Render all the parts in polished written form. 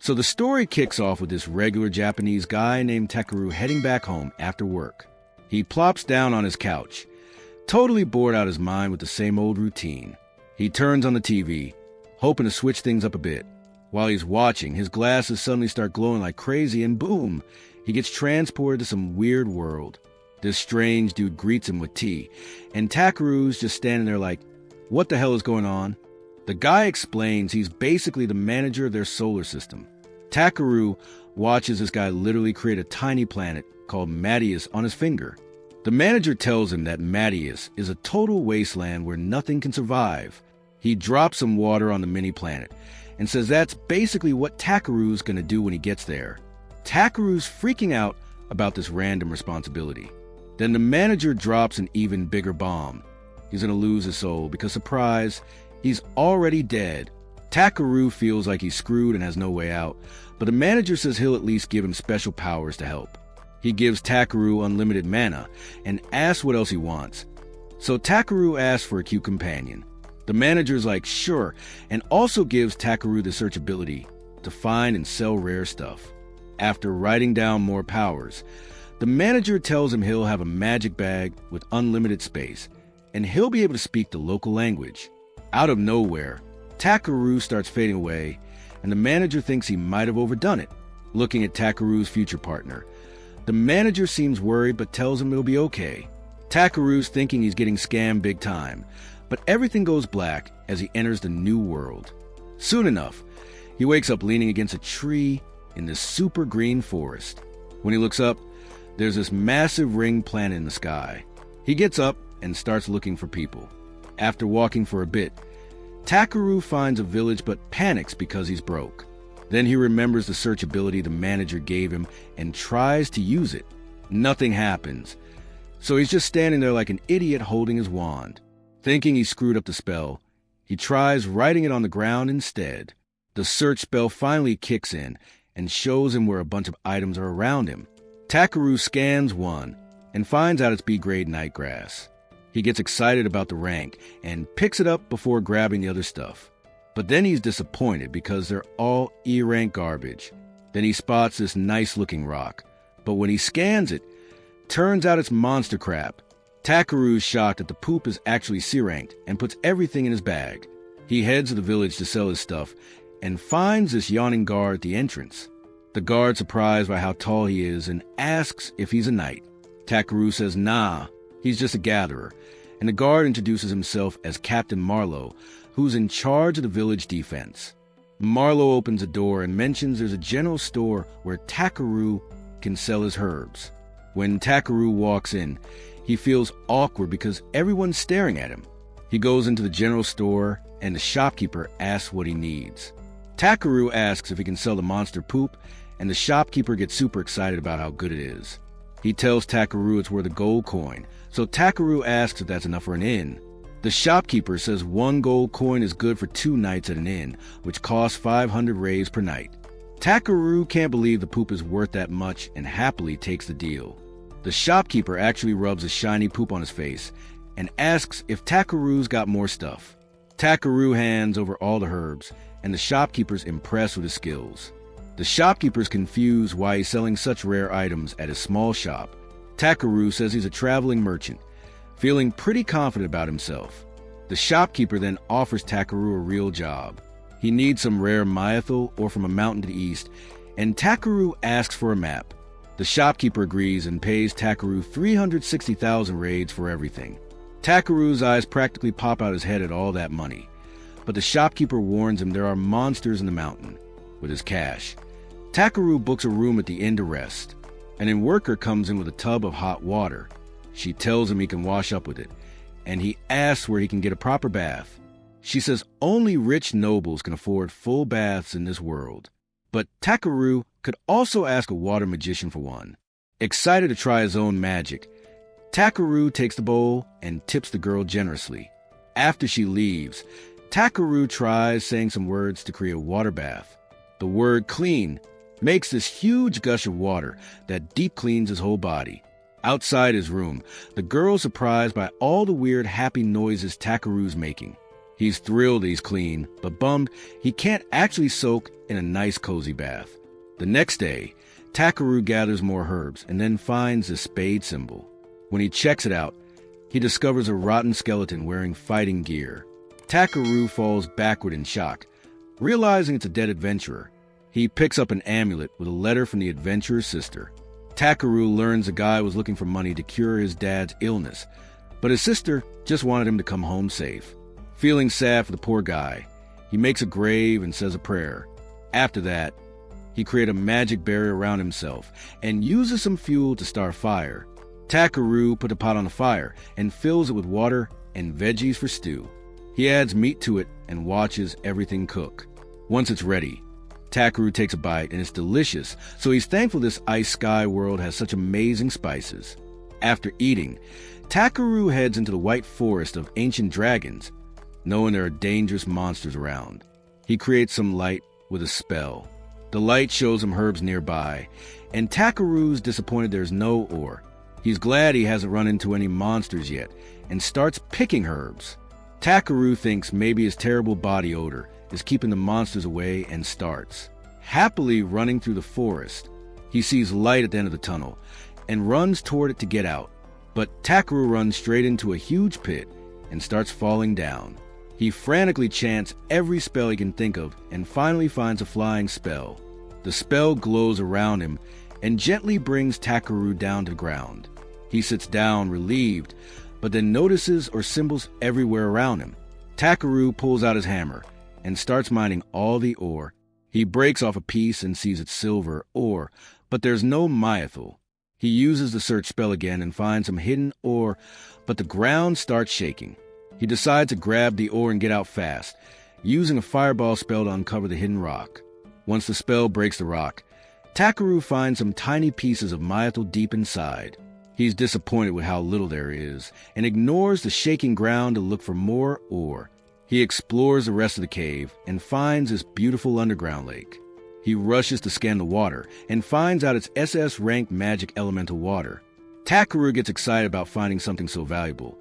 So the story kicks off with this regular Japanese guy named Takaroo heading back home after work. He plops down on his couch, totally bored out his mind with the same old routine. He turns on the TV, hoping to switch things up a bit. While he's watching, his glasses suddenly start glowing like crazy, and boom, he gets transported to some weird world. This strange dude greets him with tea, and Takaroo's just standing there like, what the hell is going on? The guy explains he's basically the manager of their solar system. Takaroo watches this guy literally create a tiny planet called Mattius on his finger. The manager tells him that Mattius is a total wasteland where nothing can survive. He drops some water on the mini-planet and says that's basically what Takaroo's going to do when he gets there. Takaroo's freaking out about this random responsibility. Then the manager drops an even bigger bomb. He's going to lose his soul because, surprise, he's already dead. Takaroo feels like he's screwed and has no way out, but the manager says he'll at least give him special powers to help. He gives Takaroo unlimited mana and asks what else he wants. So Takaroo asks for a cute companion. The manager's like, sure, and also gives Takaroo the search ability to find and sell rare stuff. After writing down more powers, the manager tells him he'll have a magic bag with unlimited space, and he'll be able to speak the local language. Out of nowhere, Takaroo starts fading away, and the manager thinks he might have overdone it. Looking at Takaroo's future partner, the manager seems worried but tells him it'll be okay. Takaroo's thinking he's getting scammed big time, but everything goes black as he enters the new world. Soon enough, he wakes up leaning against a tree in this super green forest. When he looks up, there's this massive ring planet in the sky. He gets up and starts looking for people. After walking for a bit, Takaroo finds a village but panics because he's broke. Then he remembers the search ability the manager gave him and tries to use it. Nothing happens, so he's just standing there like an idiot holding his wand. Thinking he screwed up the spell, he tries writing it on the ground instead. The search spell finally kicks in and shows him where a bunch of items are around him. Takaroo scans one and finds out it's B-grade nightgrass. He gets excited about the rank and picks it up before grabbing the other stuff. But then he's disappointed because they're all E-rank garbage. Then he spots this nice-looking rock, but when he scans it, turns out it's monster crap. Takaroo's shocked that the poop is actually C-ranked and puts everything in his bag. He heads to the village to sell his stuff and finds this yawning guard at the entrance. The guard's surprised by how tall he is and asks if he's a knight. Takaroo says nah, he's just a gatherer, and the guard introduces himself as Captain Marlowe, who's in charge of the village defense. Marlowe opens a door and mentions there's a general store where Takaroo can sell his herbs. When Takaroo walks in, he feels awkward because everyone's staring at him. He goes into the general store and the shopkeeper asks what he needs. Takaroo asks if he can sell the monster poop, and the shopkeeper gets super excited about how good it is. He tells Takaroo it's worth a gold coin, so Takaroo asks if that's enough for an inn. The shopkeeper says 1 gold coin is good for 2 nights at an inn, which costs 500 rays per night. Takaroo can't believe the poop is worth that much and happily takes the deal. The shopkeeper actually rubs a shiny poop on his face and asks if Takaroo's got more stuff. Takaroo hands over all the herbs, and the shopkeeper's impressed with his skills. The shopkeeper's confused why he's selling such rare items at his small shop. Takaroo says he's a traveling merchant, feeling pretty confident about himself. The shopkeeper then offers Takaroo a real job. He needs some rare myethil or from a mountain to the east, and Takaroo asks for a map. The shopkeeper agrees and pays Takaroo 360,000 raids for everything. Takaroo's eyes practically pop out his head at all that money, but the shopkeeper warns him there are monsters in the mountain. With his cash, Takaroo books a room at the inn to rest. An inn worker comes in with a tub of hot water. She tells him he can wash up with it, and he asks where he can get a proper bath. She says only rich nobles can afford full baths in this world. But Takaroo could also ask a water magician for one. Excited to try his own magic, Takaroo takes the bowl and tips the girl generously. After she leaves, Takaroo tries saying some words to create a water bath. The word clean makes this huge gush of water that deep cleans his whole body. Outside his room, the girl's surprised by all the weird happy noises Takaroo's making. He's thrilled he's clean, but bummed he can't actually soak in a nice cozy bath. The next day, Takaroo gathers more herbs and then finds the spade symbol. When he checks it out, he discovers a rotten skeleton wearing fighting gear. Takaroo falls backward in shock, realizing it's a dead adventurer. He picks up an amulet with a letter from the adventurer's sister. Takaroo learns the guy was looking for money to cure his dad's illness, but his sister just wanted him to come home safe. Feeling sad for the poor guy, he makes a grave and says a prayer. After that, he creates a magic barrier around himself and uses some fuel to start a fire. Takaroo puts a pot on the fire and fills it with water and veggies for stew. He adds meat to it and watches everything cook. Once it's ready, Takaroo takes a bite and it's delicious, so he's thankful this isekai world has such amazing spices. After eating, Takaroo heads into the white forest of ancient dragons, knowing there are dangerous monsters around. He creates some light with a spell. The light shows him herbs nearby, and Takaroo's disappointed there's no ore. He's glad he hasn't run into any monsters yet, and starts picking herbs. Takaroo thinks maybe his terrible body odor is keeping the monsters away and starts happily running through the forest. He sees light at the end of the tunnel and runs toward it to get out, but Takaroo runs straight into a huge pit and starts falling down. He frantically chants every spell he can think of and finally finds a flying spell. The spell glows around him and gently brings Takaroo down to the ground. He sits down, relieved, but then notices symbols everywhere around him. Takaroo pulls out his hammer and starts mining all the ore. He breaks off a piece and sees it's silver ore, but there's no myethil. He uses the search spell again and finds some hidden ore, but the ground starts shaking. He decides to grab the ore and get out fast, using a fireball spell to uncover the hidden rock. Once the spell breaks the rock, Takaroo finds some tiny pieces of myethil deep inside. He's disappointed with how little there is, and ignores the shaking ground to look for more ore. He explores the rest of the cave and finds this beautiful underground lake. He rushes to scan the water and finds out it's SS-ranked magic elemental water. Takaroo gets excited about finding something so valuable,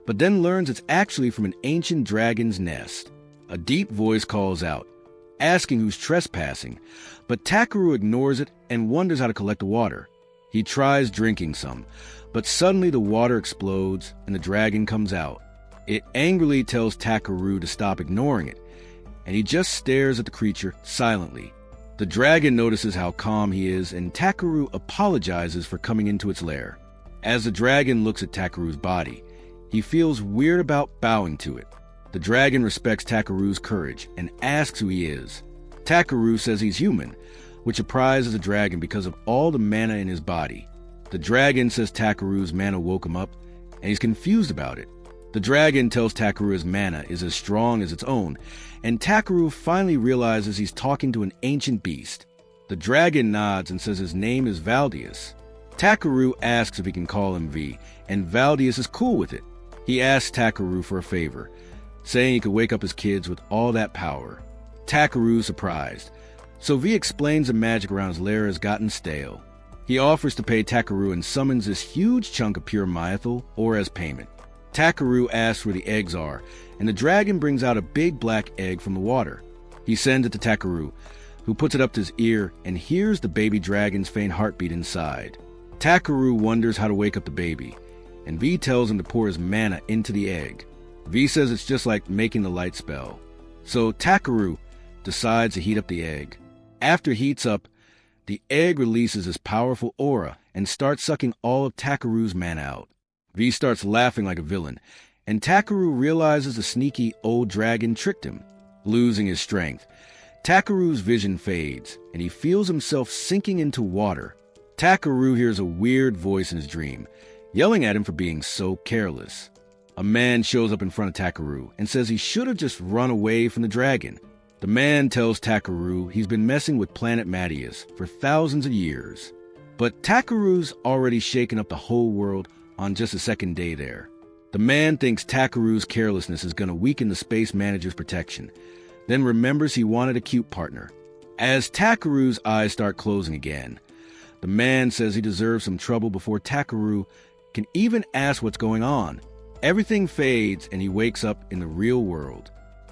but then learns it's actually from an ancient dragon's nest. A deep voice calls out, asking who's trespassing, but Takaroo ignores it and wonders how to collect the water. He tries drinking some, but suddenly the water explodes and the dragon comes out. It angrily tells Takaroo to stop ignoring it, and he just stares at the creature silently. The dragon notices how calm he is, and Takaroo apologizes for coming into its lair. As the dragon looks at Takaroo's body, he feels weird about bowing to it. The dragon respects Takaroo's courage and asks who he is. Takaroo says he's human, which surprises the dragon because of all the mana in his body. The dragon says Takaroo's mana woke him up, and he's confused about it. The dragon tells Takaroo his mana is as strong as its own, and Takaroo finally realizes he's talking to an ancient beast. The dragon nods and says his name is Valdius. Takaroo asks if he can call him V, and Valdius is cool with it. He asks Takaroo for a favor, saying he could wake up his kids with all that power. Takaroo's surprised, so V explains the magic around his lair has gotten stale. He offers to pay Takaroo and summons this huge chunk of pure myethil ore as payment. Takaroo asks where the eggs are, and the dragon brings out a big black egg from the water. He sends it to Takaroo, who puts it up to his ear and hears the baby dragon's faint heartbeat inside. Takaroo wonders how to wake up the baby, and V tells him to pour his mana into the egg. V says it's just like making the light spell. So Takaroo decides to heat up the egg. After it heats up, the egg releases this powerful aura and starts sucking all of Takaroo's mana out. V starts laughing like a villain, and Takaroo realizes the sneaky old dragon tricked him. Losing his strength, Takaroo's vision fades, and he feels himself sinking into water. Takaroo hears a weird voice in his dream, yelling at him for being so careless. A man shows up in front of Takaroo and says he should have just run away from the dragon. The man tells Takaroo he's been messing with planet Mattius for thousands of years. But Takaroo's already shaken up the whole world on just the second day there. The man thinks Takaroo's carelessness is going to weaken the space manager's protection, then remembers he wanted a cute partner. As Takaroo's eyes start closing again, the man says he deserves some trouble before Takaroo can even ask what's going on. Everything fades and he wakes up in the real world.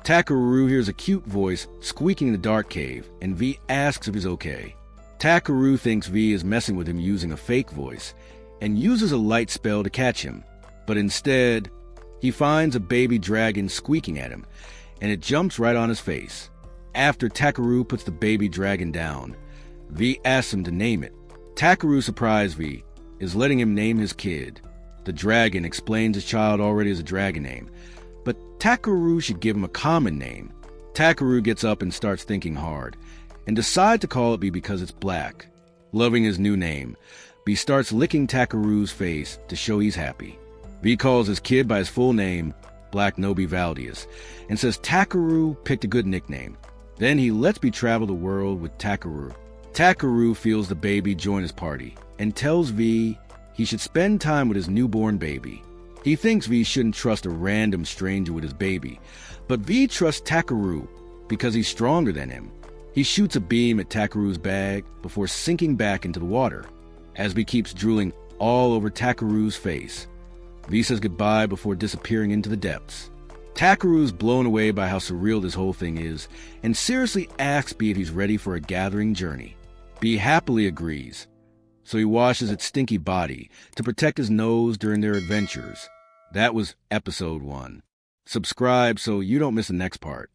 Takaroo hears a cute voice squeaking in the dark cave, and V asks if he's okay. Takaroo thinks V is messing with him using a fake voice, and uses a light spell to catch him, but instead, he finds a baby dragon squeaking at him, and it jumps right on his face. After Takaroo puts the baby dragon down, V asks him to name it. Takaroo surprised V, is letting him name his kid. The dragon explains his child already has a dragon name, but Takaroo should give him a common name. Takaroo gets up and starts thinking hard, and decides to call it V because it's black. Loving his new name, V starts licking Takaroo's face to show he's happy. V calls his kid by his full name, Black Nobi Valdius, and says Takaroo picked a good nickname. Then he lets V travel the world with Takaroo. Takaroo feels the baby join his party, and tells V he should spend time with his newborn baby. He thinks V shouldn't trust a random stranger with his baby, but V trusts Takaroo because he's stronger than him. He shoots a beam at Takaroo's bag before sinking back into the water. As V keeps drooling all over Takaroo's face, V says goodbye before disappearing into the depths. Takaroo's blown away by how surreal this whole thing is, and seriously asks B if he's ready for a gathering journey. B happily agrees, so he washes its stinky body to protect his nose during their adventures. That was episode 1. Subscribe so you don't miss the next part.